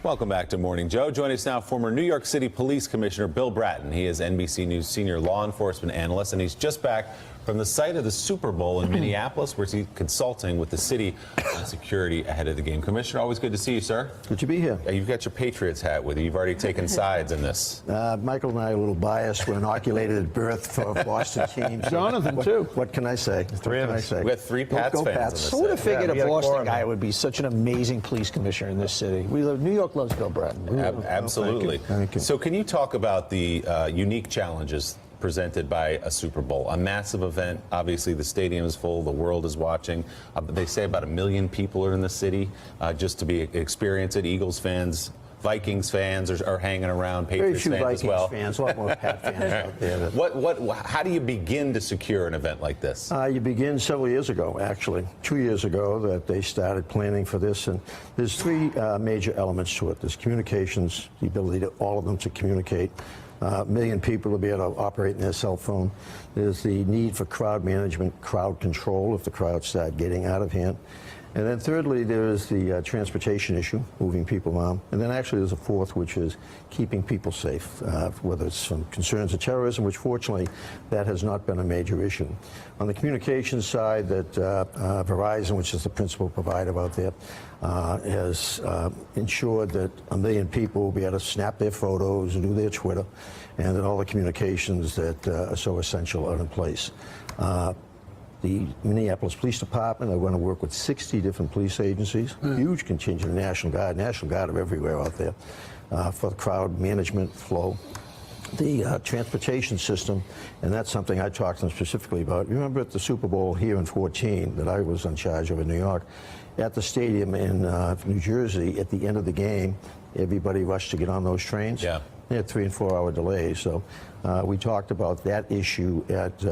Welcome back to Morning Joe. Joining us now, former New York City Police Commissioner Bill Bratton. He is NBC News senior law enforcement analyst, and he's just back from the site of the Super Bowl in Minneapolis, where he's consulting with the city on security ahead of the game. Commissioner, always good to see you, sir. Good to be here. You've got your Patriots hat with you. You've already taken sides in this. Michael and I are a little biased. We're inoculated at birth for Boston teams. Jonathan, too. What can I say? Three of us. We got three Pats fans. Pats. Who would have figured Yeah, a we got a Boston quorum. guy would be such an amazing police commissioner in this city? New York loves Bill Bratton. Absolutely. Thank you. So can you talk about the unique challenges presented by a Super Bowl, a massive event? Obviously, the stadium is full, the world is watching. They say about 1 million people are in the city just to experience it. Eagles fans, Vikings fans are hanging around, Patriots fans Vikings as well. fans, a lot more Pat fans out there. How do you begin to secure an event like this? You begin several years ago, actually, 2 years ago, that they started planning for this. And there's three major elements to it. There's communications, the ability to all of them to communicate. 1 million people will be able to operate in their cell phone. There's the need for crowd management, crowd control if the crowds start getting out of hand. And then thirdly, there is the transportation issue, moving people around. And then actually there's a fourth, which is keeping people safe, whether it's from concerns of terrorism, which fortunately that has not been a major issue. On the communications side, that Verizon, which is the principal provider out there, has ensured that 1 million people will be able to snap their photos and do their Twitter, and that all the communications that are so essential are in place. The Minneapolis Police Department are going to work with 60 different police agencies, huge contingent of National Guard are everywhere out there for the crowd management flow. The transportation system, and that's something I talked to them specifically about. You remember at the Super Bowl here in 14 that I was in charge of in New York, at the stadium in New Jersey, at the end of the game, everybody rushed to get on those trains. Yeah. They had 3 and 4 hour delays. So we talked about that issue at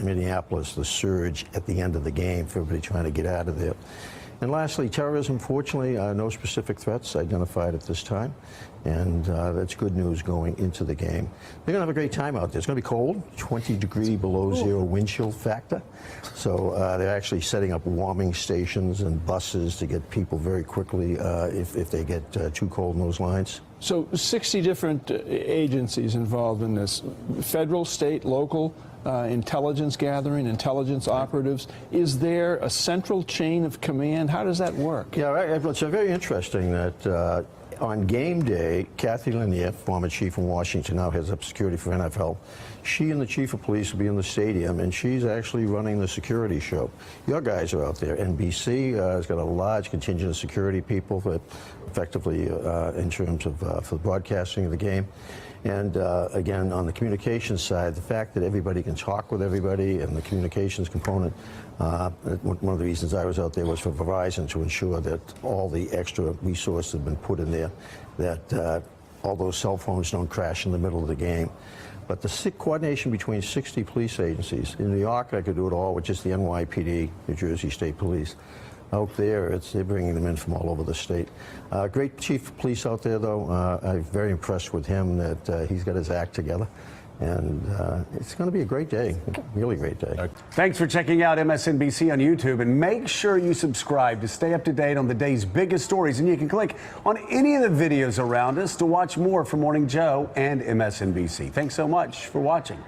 Minneapolis, the surge at the end of the game for everybody trying to get out of there. And lastly, terrorism, fortunately, no specific threats identified at this time. And that's good news going into the game. They're going to have a great time out there. It's going to be cold, 20-degree below zero wind chill factor. So they're actually setting up warming stations and buses to get people very quickly if they get too cold in those lines. So 60 different agencies involved in this, federal, state, local, intelligence gathering, intelligence operatives. Is there a central chain of command? How does that work? Yeah, it's very interesting that on game day, Kathy Lanier, former chief in Washington, now heads up security for NFL. She and the chief of police will be in the stadium, and she's actually running the security show. Your guys are out there. NBC has got a large contingent of security people that effectively in terms of for the broadcasting of the game. And again, on the communications side, the fact that everybody can talk with everybody and the communications component, one of the reasons I was out there was for Verizon to ensure that all the extra resources have been put in there, that all those cell phones don't crash in the middle of the game. But the coordination between 60 police agencies, in New York I could do it all with just the NYPD, New Jersey State Police. Out there, they're bringing them in from all over the state. Great chief of police out there, though. I'm very impressed with him that he's got his act together. And it's going to be a great day, really great day. Thanks for checking out MSNBC on YouTube, and make sure you subscribe to stay up to date on the day's biggest stories. And you can click on any of the videos around us to watch more from Morning Joe and MSNBC. Thanks so much for watching.